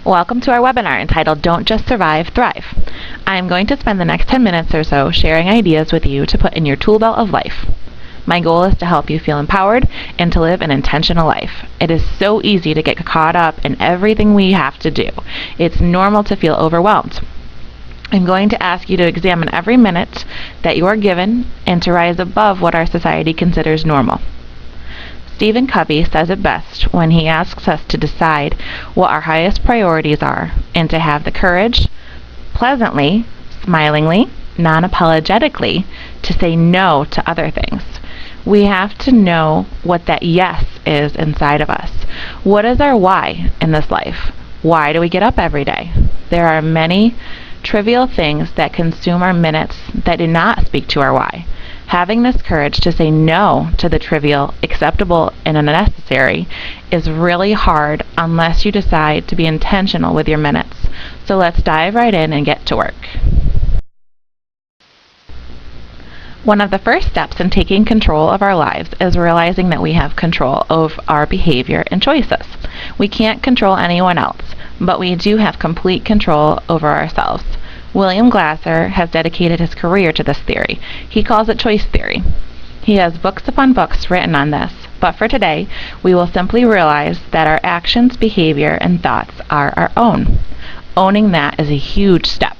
Welcome to our webinar entitled Don't Just Survive, Thrive. I'm going to spend the next 10 minutes or so sharing ideas with you to put in your tool belt of life. My goal is to help you feel empowered and to live an intentional life. It is so easy to get caught up in everything we have to do. It's normal to feel overwhelmed. I'm going to ask you to examine every minute that you are given and to rise above what our society considers normal. Stephen Covey says it best when he asks us to decide what our highest priorities are and to have the courage, pleasantly, smilingly, non-apologetically, to say no to other things. We have to know what that yes is inside of us. What is our why in this life? Why do we get up every day? There are many trivial things that consume our minutes that do not speak to our why. Having this courage to say no to the trivial, acceptable, and unnecessary is really hard unless you decide to be intentional with your minutes. So let's dive right in and get to work. One of the first steps in taking control of our lives is realizing that we have control of our behavior and choices. We can't control anyone else, but we do have complete control over ourselves. William Glasser has dedicated his career to this theory. He calls it choice theory. He has books upon books written on this, but for today, we will simply realize that our actions, behavior, and thoughts are our own. Owning that is a huge step.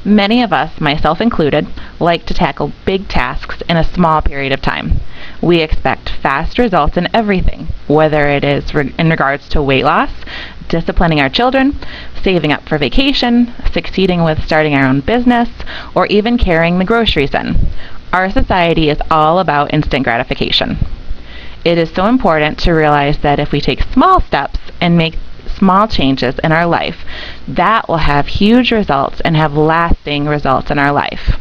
Many of us, myself included, like to tackle big tasks in a small period of time. We expect fast results in everything, whether it is in regards to weight loss, disciplining our children, saving up for vacation, succeeding with starting our own business, or even carrying the groceries in. Our society is all about instant gratification. It is so important to realize that if we take small steps and make small changes in our life, that will have huge results and have lasting results in our life.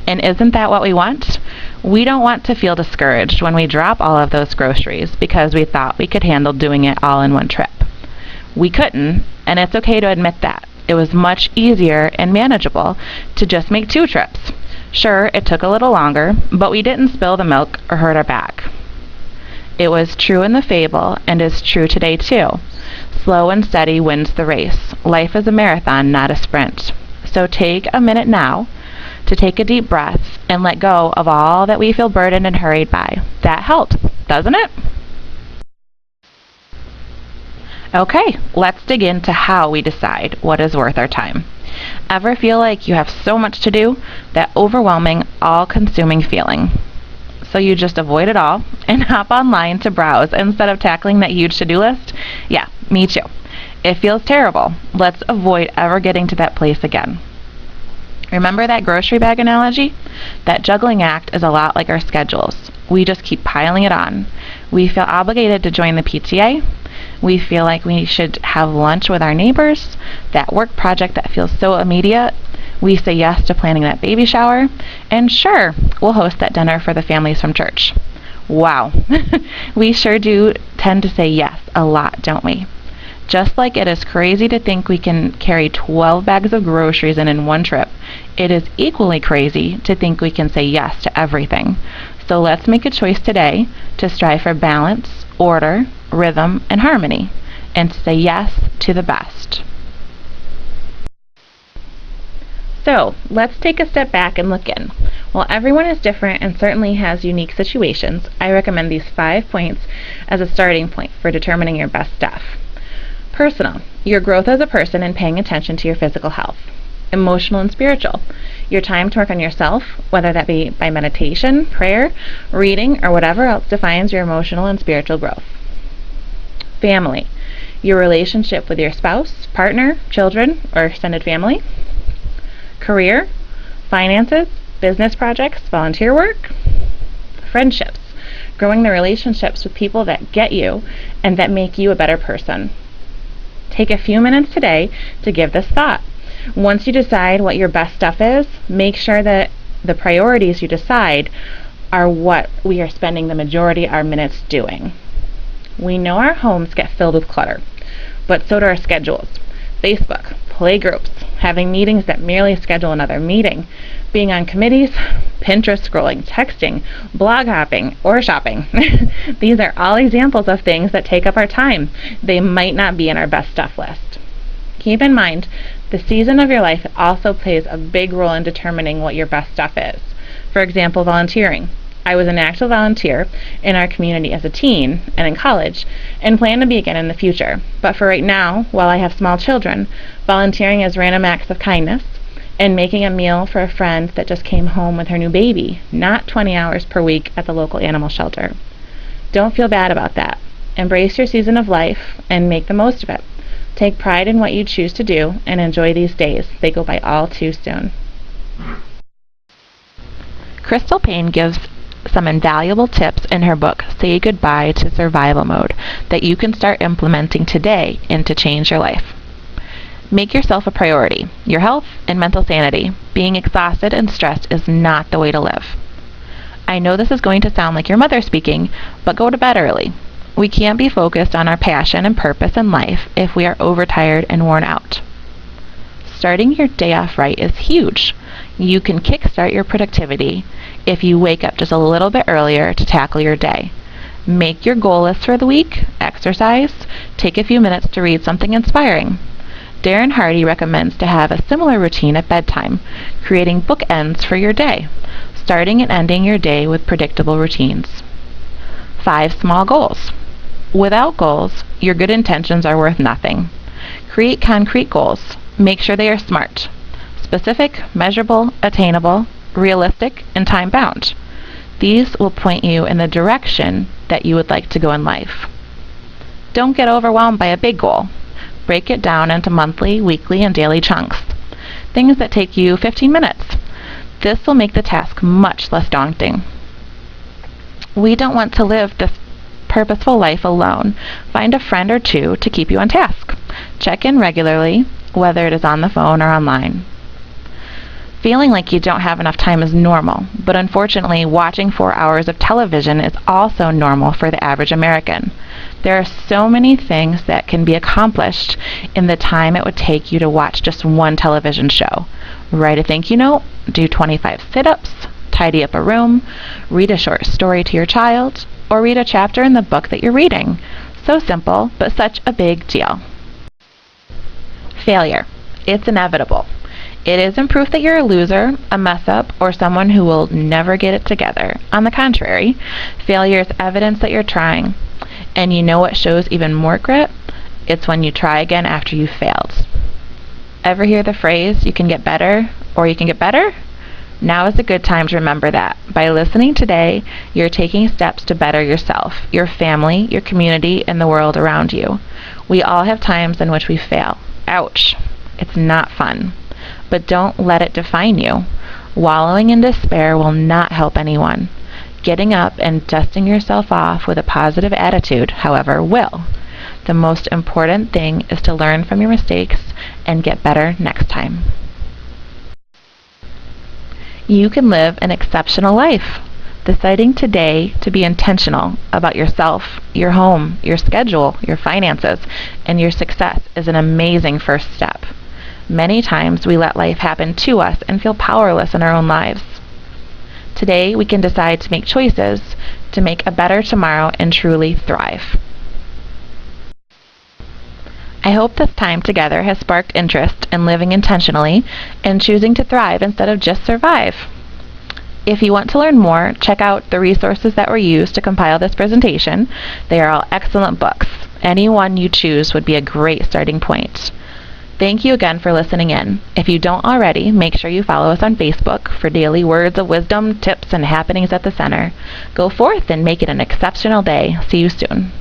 And isn't that what we want? We don't want to feel discouraged when we drop all of those groceries because we thought we could handle doing it all in one trip. We couldn't, and it's okay to admit that. It was much easier and manageable to just make 2 trips. Sure, it took a little longer, but we didn't spill the milk or hurt our back. It was true in the fable and is true today too. Slow and steady wins the race. Life is a marathon, not a sprint. So take a minute now to take a deep breath and let go of all that we feel burdened and hurried by. That helps, doesn't it? Okay, let's dig into how we decide what is worth our time. Ever feel like you have so much to do, that overwhelming, all-consuming feeling? So you just avoid it all and hop online to browse instead of tackling that huge to-do list? Yeah, me too. It feels terrible. Let's avoid ever getting to that place again. Remember that grocery bag analogy? That juggling act is a lot like our schedules. We just keep piling it on. We feel obligated to join the PTA. We feel like we should have lunch with our neighbors, that work project that feels so immediate. We say yes to planning that baby shower, and sure, we'll host that dinner for the families from church. Wow, we sure do tend to say yes a lot, don't we? Just like it is crazy to think we can carry 12 bags of groceries in one trip, it is equally crazy to think we can say yes to everything. So let's make a choice today to strive for balance, order, rhythm, and harmony, and to say yes to the best. So let's take a step back and look in. While everyone is different and certainly has unique situations, I recommend these 5 points as a starting point for determining your best stuff. Personal, your growth as a person and paying attention to your physical health. Emotional and spiritual, your time to work on yourself, whether that be by meditation, prayer, reading, or whatever else defines your emotional and spiritual growth. Family, your relationship with your spouse, partner, children, or extended family. Career, finances, business projects, volunteer work. Friendships, growing the relationships with people that get you and that make you a better person. Take a few minutes today to give this thought. Once you decide what your best stuff is, make sure that the priorities you decide are what we are spending the majority of our minutes doing. We know our homes get filled with clutter, but so do our schedules. Facebook, play groups, having meetings that merely schedule another meeting, being on committees, Pinterest scrolling, texting, blog hopping, or shopping. These are all examples of things that take up our time. They might not be in our best stuff list. Keep in mind, the season of your life also plays a big role in determining what your best stuff is. For example, volunteering. I was an active volunteer in our community as a teen and in college, and plan to be again in the future. But for right now, while I have small children, volunteering as random acts of kindness and making a meal for a friend that just came home with her new baby, not 20 hours per week at the local animal shelter. Don't feel bad about that. Embrace your season of life and make the most of it. Take pride in what you choose to do and enjoy these days. They go by all too soon. Crystal Paine gives some invaluable tips in her book, Say Goodbye to Survival Mode, that you can start implementing today and to change your life. Make yourself a priority. Your health and mental sanity. Being exhausted and stressed is not the way to live. I know this is going to sound like your mother speaking, but go to bed early. We can't be focused on our passion and purpose in life if we are overtired and worn out. Starting your day off right is huge. You can kickstart your productivity if you wake up just a little bit earlier to tackle your day. Make your goal list for the week, exercise, take a few minutes to read something inspiring. Darren Hardy recommends to have a similar routine at bedtime, creating bookends for your day, starting and ending your day with predictable routines. 5 small goals. Without goals, your good intentions are worth nothing. Create concrete goals. Make sure they are SMART. Specific, measurable, attainable, realistic, and time-bound. These will point you in the direction that you would like to go in life. Don't get overwhelmed by a big goal. Break it down into monthly, weekly, and daily chunks. Things that take you 15 minutes. This will make the task much less daunting. We don't want to live this purposeful life alone. Find a friend or two to keep you on task. Check in regularly, whether it is on the phone or online. Feeling like you don't have enough time is normal, but unfortunately, watching 4 hours of television is also normal for the average American. There are so many things that can be accomplished in the time it would take you to watch just one television show. Write a thank you note, do 25 sit-ups, tidy up a room, read a short story to your child, or read a chapter in the book that you're reading. So simple, but such a big deal. Failure. It's inevitable. It isn't proof that you're a loser, a mess-up, or someone who will never get it together. On the contrary, failure is evidence that you're trying. And you know what shows even more grit? It's when you try again after you've failed. Ever hear the phrase, you can get better, or you can get better? Now is a good time to remember that. By listening today, you're taking steps to better yourself, your family, your community, and the world around you. We all have times in which we fail. Ouch. It's not fun. But don't let it define you. Wallowing in despair will not help anyone. Getting up and dusting yourself off with a positive attitude, however, will. The most important thing is to learn from your mistakes and get better next time. You can live an exceptional life. Deciding today to be intentional about yourself, your home, your schedule, your finances, and your success is an amazing first step. Many times we let life happen to us and feel powerless in our own lives. Today we can decide to make choices to make a better tomorrow and truly thrive. I hope this time together has sparked interest in living intentionally and choosing to thrive instead of just survive. If you want to learn more, check out the resources that were used to compile this presentation. They are all excellent books. Any one you choose would be a great starting point. Thank you again for listening in. If you don't already, make sure you follow us on Facebook for daily words of wisdom, tips, and happenings at the center. Go forth and make it an exceptional day. See you soon.